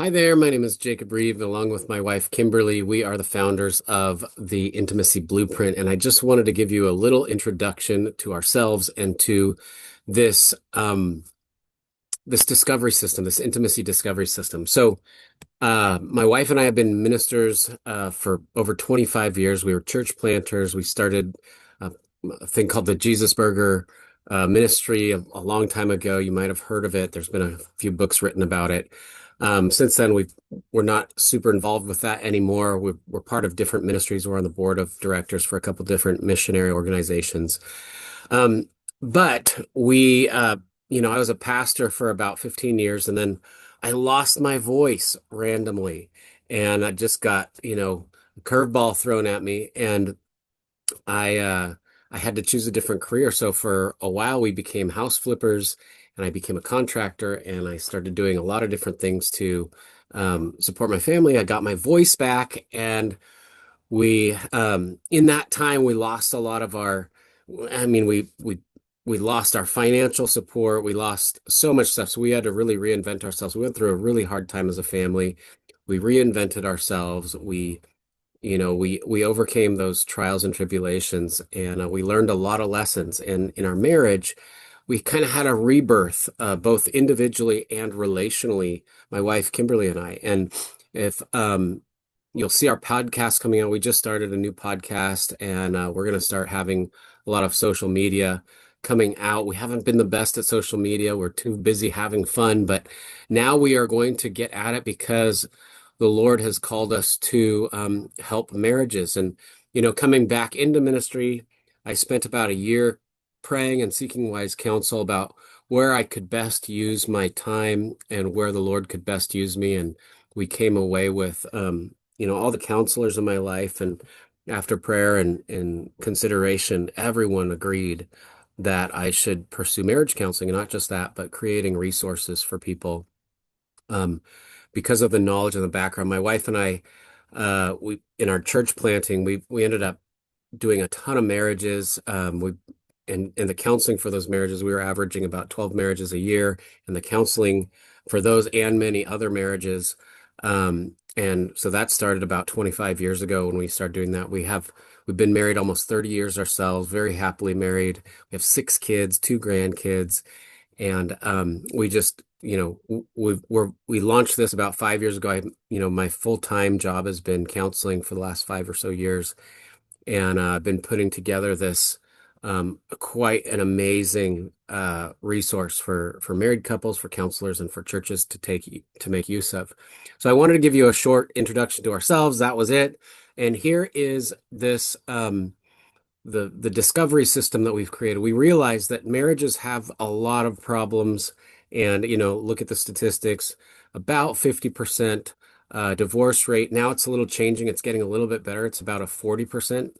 Hi there, my name is Jacob Reeve, along with my wife Kimberly. We are the founders of the Intimacy Blueprint, and I just wanted to give you a little introduction to ourselves and to this this discovery system, this intimacy discovery system. My wife and I have been ministers for over 25 years. We were church planters. We started a, a thing called the Jesus Burger ministry a long time ago. You might have heard of it. There's been a few books written about it. Since then, we're not super involved with that anymore. We're part of different ministries. We're on the board of directors for a couple different missionary organizations. Um, but I was a pastor for about 15 years, and then I lost my voice randomly, and I just got, a curveball thrown at me, and I had to choose a different career. So for a while, we became house flippers, and I became a contractor, and I started doing a lot of different things to support my family. I got my voice back, and in that time, we lost a lot of I mean, we lost our financial support. We lost so much stuff. So we had to really reinvent ourselves. We went through a really hard time as a family. We reinvented ourselves. We overcame those trials and tribulations, and we learned a lot of lessons. And in our marriage, we kind of had a rebirth, both individually and relationally, my wife Kimberly and I. And if you'll see our podcast coming out, we just started a new podcast, and we're going to start having a lot of social media coming out. We haven't been the best at social media. We're too busy having fun, but now we are going to get at it because the Lord has called us to help marriages. And, coming back into ministry, I spent about a year praying and seeking wise counsel about where I could best use my time and where the Lord could best use me. And we came away with, all the counselors in my life. And after prayer and consideration, everyone agreed that I should pursue marriage counseling, and not just that, but creating resources for people. Um, because of the knowledge and the background, my wife and I, we in our church planting, we ended up doing a ton of marriages. We in the counseling for those marriages, we were averaging about 12 marriages a year, and the counseling for those and many other marriages. And so that started about 25 years ago when we started doing that. We've been married almost 30 years ourselves, very happily married. We have 6 kids, 2 grandkids, and we just, we launched this about 5 years ago. My full-time job has been counseling for the last 5 or so years, and I've been putting together this quite an amazing resource for married couples, for counselors, and for churches to make use of. So I wanted to give you a short introduction to ourselves. That was it. And here is this the discovery system that we've created. We realize that marriages have a lot of problems, and look at the statistics. About 50% divorce rate. Now it's a little changing. It's getting a little bit better. It's about a 40%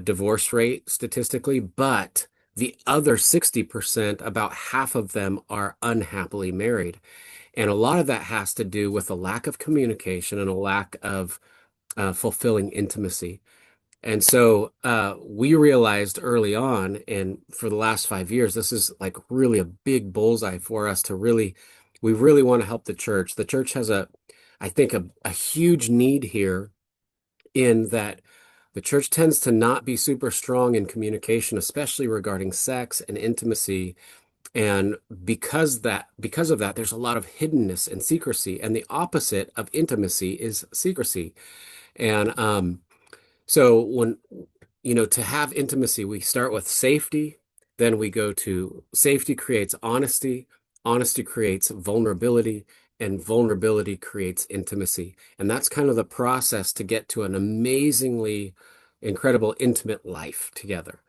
divorce rate statistically, but the other 60%, about half of them are unhappily married. And a lot of that has to do with a lack of communication and a lack of fulfilling intimacy. And so we realized early on, and for the last 5 years, this is like really a big bullseye for us we really want to help the church. The church has I think, a huge need here, in that the church tends to not be super strong in communication, especially regarding sex and intimacy. And because of that, there's a lot of hiddenness and secrecy. And the opposite of intimacy is secrecy. And so to have intimacy, we start with safety, then we go to safety creates honesty, honesty creates vulnerability, and vulnerability creates intimacy. And that's kind of the process to get to an amazingly incredible intimate life together.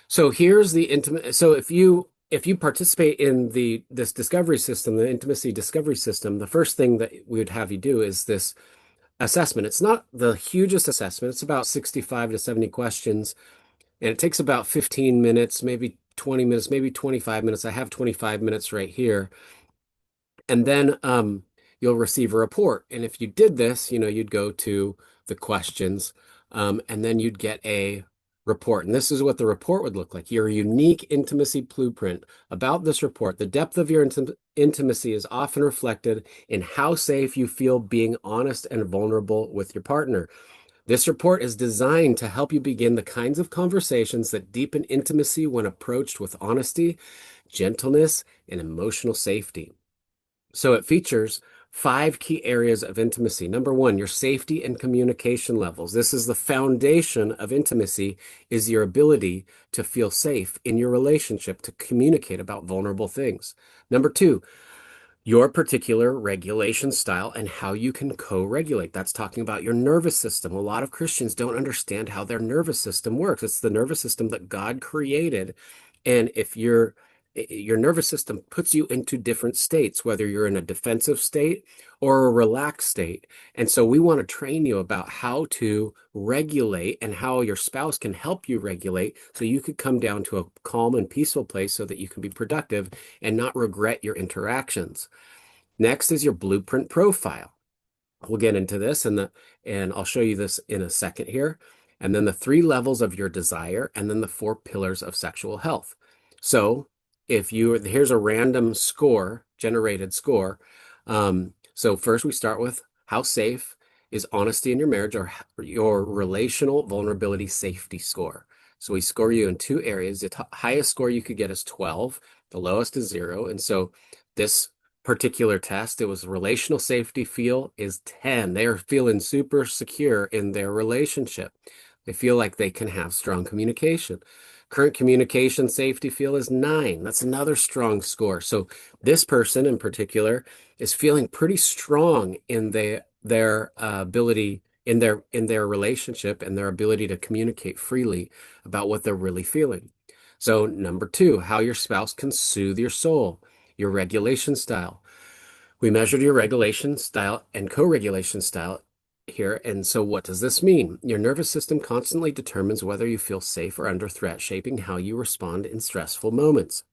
So here's the intimate. So if you participate in this discovery system, the intimacy discovery system, the first thing that we would have you do is this assessment. It's not the hugest assessment. It's about 65 to 70 questions, and it takes about 15 minutes, maybe 20 minutes, maybe 25 minutes. I have 25 minutes right here. And then you'll receive a report. And if you did this, you'd go to the questions, and then you'd get report. And this is what the report would look like. Your unique intimacy blueprint. About this report, the depth of your intimacy is often reflected in how safe you feel being honest and vulnerable with your partner. This report is designed to help you begin the kinds of conversations that deepen intimacy when approached with honesty, gentleness, and emotional safety. So it features 5 key areas of intimacy. Number one, your safety and communication levels. This is the foundation of intimacy, is your ability to feel safe in your relationship, to communicate about vulnerable things. Number two, your particular regulation style and how you can co-regulate. That's talking about your nervous system. A lot of Christians don't understand how their nervous system works. It's the nervous system that God created. And if your nervous system puts you into different states, whether you're in a defensive state or a relaxed state. And so we want to train you about how to regulate and how your spouse can help you regulate so you could come down to a calm and peaceful place so that you can be productive and not regret your interactions. Next is your blueprint profile. We'll get into this and I'll show you this in a second here. And then the 3 levels of your desire, and then the 4 pillars of sexual health. So here's a random score, generated score. So first we start with how safe is honesty in your marriage, or your relational vulnerability safety score. So we score you in 2 areas. The highest score you could get is 12. The lowest is 0. And so this particular test, it was relational safety feel is 10. They are feeling super secure in their relationship. They feel like they can have strong communication. Current communication safety feel is 9. That's another strong score. So this person in particular is feeling pretty strong in their ability in their relationship and their ability to communicate freely about what they're really feeling. So number 2, how your spouse can soothe your soul, your regulation style. We measured your regulation style and co-regulation style here. And so what does this mean? Your nervous system constantly determines whether you feel safe or under threat, shaping how you respond in stressful moments.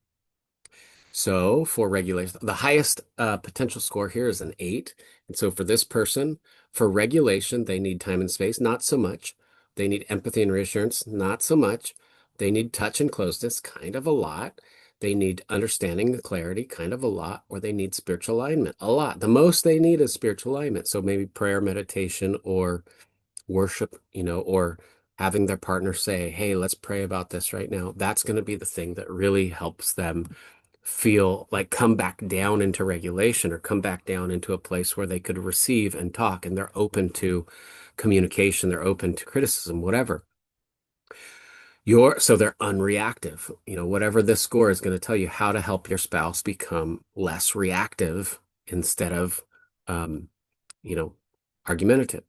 So for regulation, the highest potential score here is an 8. And so for this person, for regulation, they need time and space, not so much. They need empathy and reassurance, not so much. They need touch and closeness, kind of a lot. They need understanding and clarity, kind of a lot, or they need spiritual alignment, a lot. The most they need is spiritual alignment. So maybe prayer, meditation, or worship, or having their partner say, hey, let's pray about this right now. That's going to be the thing that really helps them feel like come back down into regulation, or come back down into a place where they could receive and talk, and they're open to communication, they're open to criticism, whatever. So they're unreactive. Whatever this score is going to tell you how to help your spouse become less reactive instead of, um, you know, argumentative,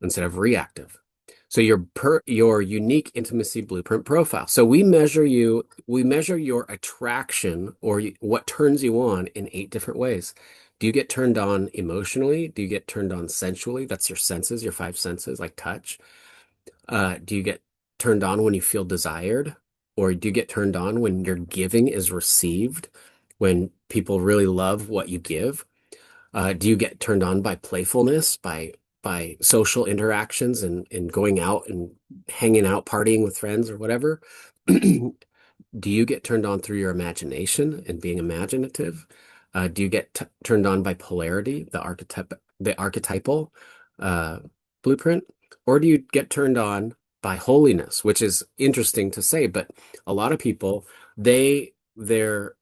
instead of reactive. So your unique intimacy blueprint profile. So we measure your attraction, or what turns you on, in 8 different ways. Do you get turned on emotionally? Do you get turned on sensually? That's your senses, your 5 senses, like touch. Do you get turned on when you feel desired? Or do you get turned on when your giving is received, when people really love what you give? Do you get turned on by playfulness, by social interactions and going out and hanging out, partying with friends or whatever? Do you get turned on through your imagination and being imaginative? Do you get turned on by polarity, the archetypal uh, blueprint? Or do you get turned on by holiness, which is interesting to say, but a lot of people, their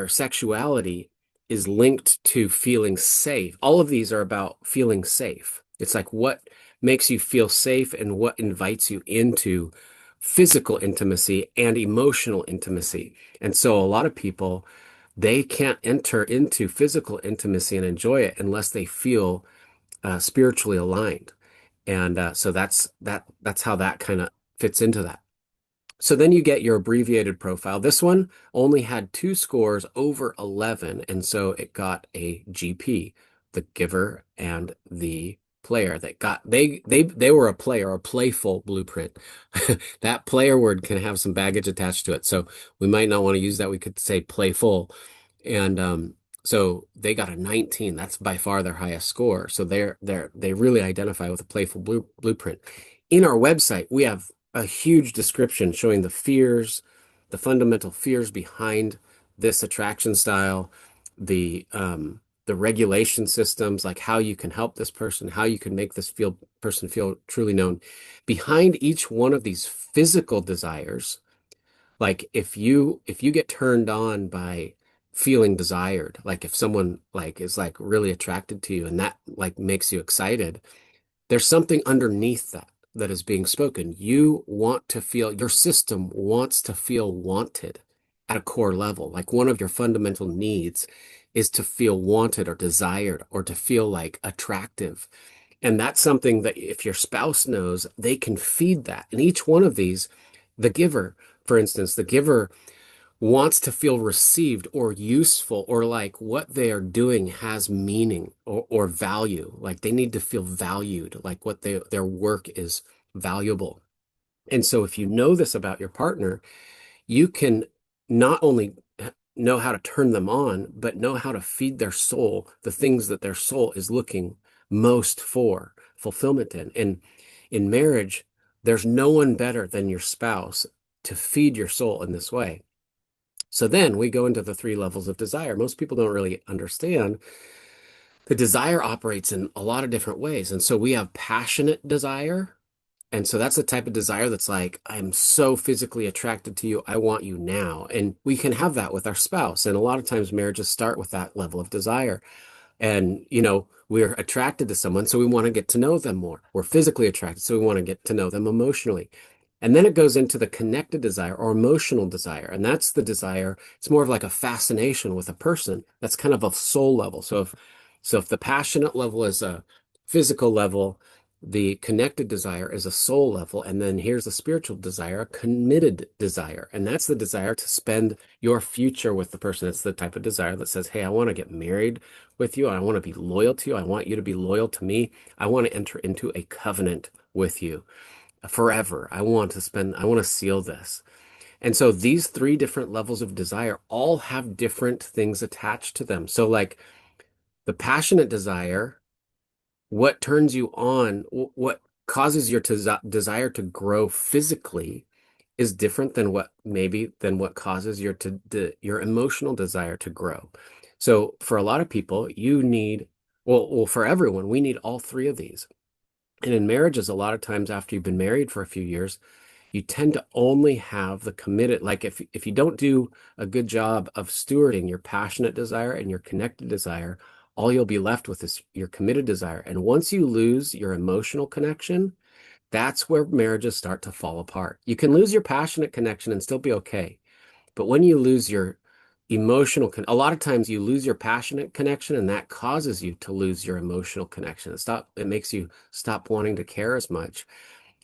sexuality is linked to feeling safe. All of these are about feeling safe. It's like what makes you feel safe and what invites you into physical intimacy and emotional intimacy. And so a lot of people, they can't enter into physical intimacy and enjoy it unless they feel spiritually aligned. And so that's how that kind of fits into that. So then you get your abbreviated profile. This one only had 2 scores over 11, and so it got a GP, the giver and the player. They were a player, a playful blueprint. That player word can have some baggage attached to it, so we might not want to use that. We could say playful, and so they got a 19. That's by far their highest score. So they really identify with a playful blueprint. In our website, we have a huge description showing the fears, the fundamental fears behind this attraction style, the regulation systems, like how you can help this person, how you can make this person feel truly known. Behind each one of these physical desires, like if you get turned on by feeling desired, like if someone like is like really attracted to you and that like makes you excited, there's something underneath that that is being spoken. You want to feel, your system wants to feel wanted at a core level. Like one of your fundamental needs is to feel wanted or desired or to feel like attractive. And that's something that if your spouse knows, they can feed that. And each one of these, the giver, for instance, the giver wants to feel received or useful or like what they are doing has meaning or value. Like they need to feel valued, like their work is valuable. And so if you know this about your partner, you can not only know how to turn them on, but know how to feed their soul the things that their soul is looking most for fulfillment in. And in marriage, there's no one better than your spouse to feed your soul in this way. So then we go into the three levels of desire. Most people don't really understand the desire operates in a lot of different ways. And so we have passionate desire. And so that's the type of desire that's like, I'm so physically attracted to you. I want you now. And we can have that with our spouse. And a lot of times marriages start with that level of desire. And, we're attracted to someone, so we want to get to know them more. We're physically attracted, so we want to get to know them emotionally. And then it goes into the connected desire or emotional desire. And that's the desire. It's more of like a fascination with a person. That's kind of a soul level. So if the passionate level is a physical level, the connected desire is a soul level. And then here's the spiritual desire, a committed desire. And that's the desire to spend your future with the person. It's the type of desire that says, hey, I want to get married with you. I want to be loyal to you. I want you to be loyal to me. I want to enter into a covenant with you forever. I want to seal this. And so these three different levels of desire all have different things attached to them. So like the passionate desire, what turns you on, what causes your desire to grow physically is different than what causes your emotional desire to grow. So for a lot of people, you need, for everyone, we need all three of these. And in marriages, a lot of times after you've been married for a few years, you tend to only have the committed, like if you don't do a good job of stewarding your passionate desire and your connected desire, all you'll be left with is your committed desire. And once you lose your emotional connection, that's where marriages start to fall apart. You can lose your passionate connection and still be okay. But when you lose your a lot of times you lose your passionate connection and that causes you to lose your emotional connection. It makes you stop wanting to care as much.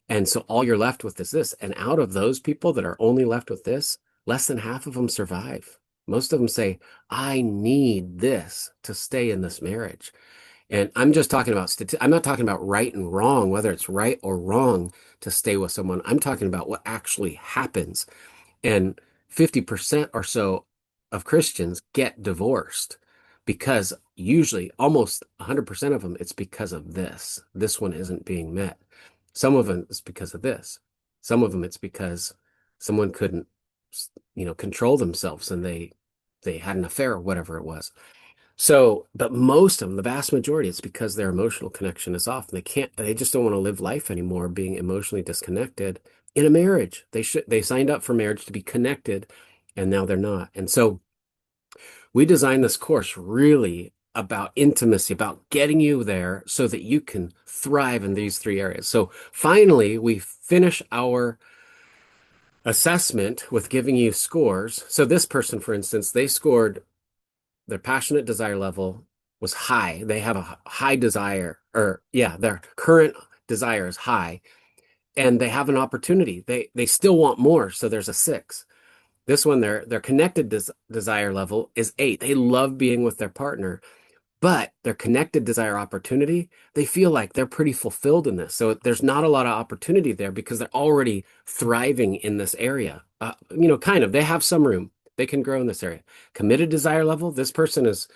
And so all you're left with is this. And out of those people that are only left with this, less than half of them survive. Most of them say, I need this to stay in this marriage. And I'm just talking about I'm not talking about right and wrong, whether it's right or wrong to stay with someone. I'm talking about what actually happens. And 50% or so of Christians get divorced because usually almost 100% of them, it's because of this. This one isn't being met. Some of them it's because of this. Some of them it's because someone couldn't, control themselves and they had an affair or whatever it was. So, but most of them, the vast majority, it's because their emotional connection is off. They just don't want to live life anymore being emotionally disconnected in a marriage. They signed up for marriage to be connected and now they're not. And so we designed this course really about intimacy, about getting you there so that you can thrive in these three areas. So finally, we finish our assessment with giving you scores. So this person, for instance, they scored their passionate desire level was high. They have a high desire, or yeah, their current desire is high, and they have an opportunity. They still want more, so there's a 6. This one, their connected desire level is 8. They love being with their partner, but their connected desire opportunity, they feel like they're pretty fulfilled in this. So there's not a lot of opportunity there because they're already thriving in this area. Kind of, they have some room. They can grow in this area. Committed desire level, this person is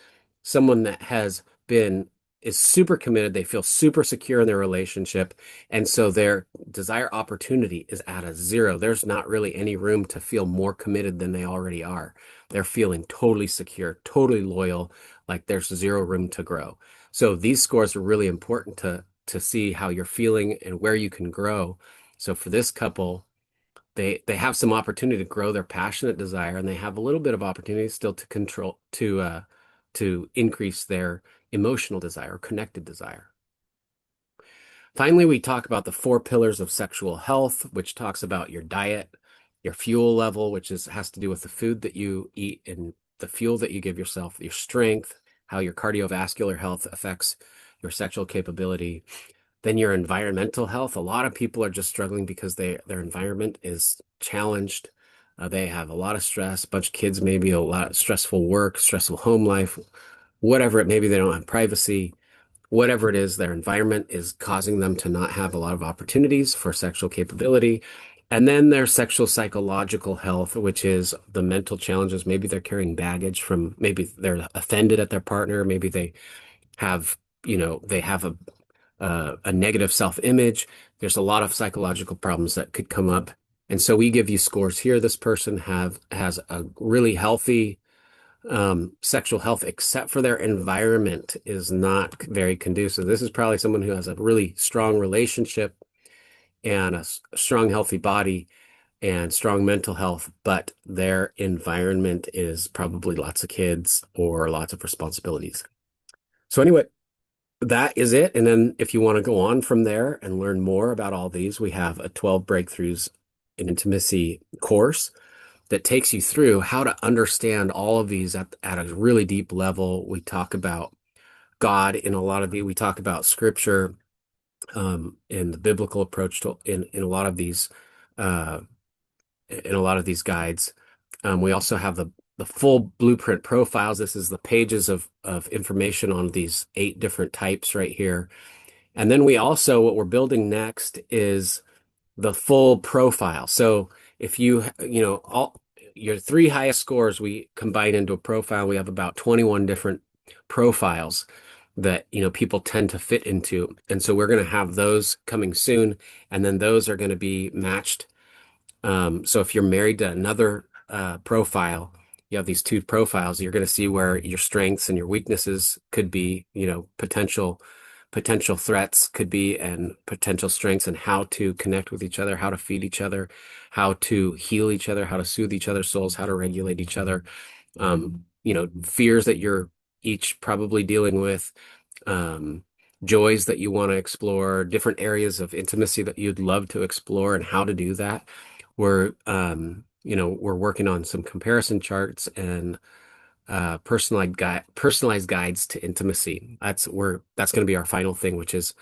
someone that has been is super committed. They feel super secure in their relationship. And so their desire opportunity is at a zero. There's not really any room to feel more committed than they already are. They're feeling totally secure, totally loyal, like there's zero room to grow. So these scores are really important to see how you're feeling and where you can grow. So for this couple, they have some opportunity to grow their passionate desire, and they have a little bit of opportunity still to control to increase their emotional desire, connected desire. Finally, we talk about the four pillars of sexual health, which talks about your diet, your fuel level, which is has to do with the food that you eat and the fuel that you give yourself, your strength, how your cardiovascular health affects your sexual capability. Then your environmental health. A lot of people are just struggling because their environment is challenged. They have a lot of stress, a bunch of kids, maybe a lot of stressful work, stressful home life, whatever it may be. They don't have privacy. Whatever it is, their environment is causing them to not have a lot of opportunities for sexual capability. And then their sexual psychological health, which is the mental challenges. Maybe they're carrying baggage from, maybe they're offended at their partner. Maybe they have, they have a negative self-image. There's a lot of psychological problems that could come up. And so we give you scores here. This person has a really healthy sexual health, except for their environment is not very conducive. This is probably someone who has a really strong relationship and a strong, healthy body and strong mental health, but their environment is probably lots of kids or lots of responsibilities. So anyway, that is it. And then if you want to go on from there and learn more about all these, we have a 12 breakthroughs in intimacy course that takes you through how to understand all of these at a really deep level. We talk about God in a lot of the, we talk about scripture, and the biblical approach to in a lot of these, uh, in a lot of these guides. We also have the full blueprint profiles. This is the pages of information on these 8 different types right here. And then we also, what we're building next is the full profile. So if all your 3 highest scores, we combine into a profile. We have about 21 different profiles that, people tend to fit into. And so we're going to have those coming soon. And then those are going to be matched. So if you're married to another profile, you have these 2 profiles, you're going to see where your strengths and your weaknesses could be, potential threats could be, and potential strengths, and how to connect with each other, how to feed each other, how to heal each other, how to soothe each other's souls, how to regulate each other. Fears that you're each probably dealing with, um, joys that you want to explore, different areas of intimacy that you'd love to explore, and how to do that. We're working on some comparison charts and personalized guides to intimacy. That's going to be our final thing, which is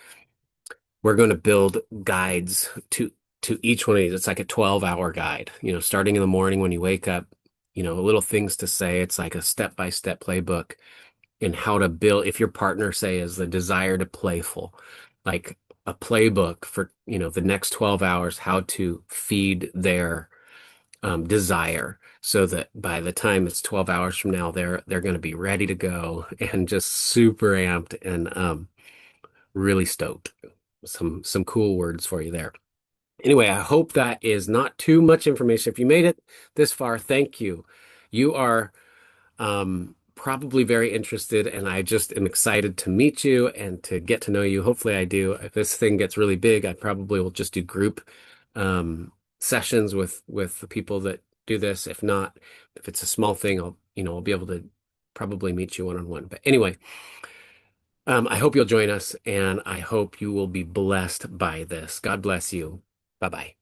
we're going to build guides to each one of these. It's like a 12-hour guide, starting in the morning when you wake up, little things to say. It's like a step-by-step playbook in how to build, if your partner, say, is the desire to playful, like a playbook for, the next 12 hours, how to feed their desire, so that by the time it's 12 hours from now, they're going to be ready to go and just super amped and really stoked. Some cool words for you there. Anyway, I hope that is not too much information. If you made it this far, thank you. You are probably very interested, and I just am excited to meet you and to get to know you. Hopefully I do. If this thing gets really big, I probably will just do group sessions with the people that do this. If not, if it's a small thing, I'll be able to probably meet you one-on-one. But anyway, I hope you'll join us, and I hope you will be blessed by this. God bless you. Bye-bye.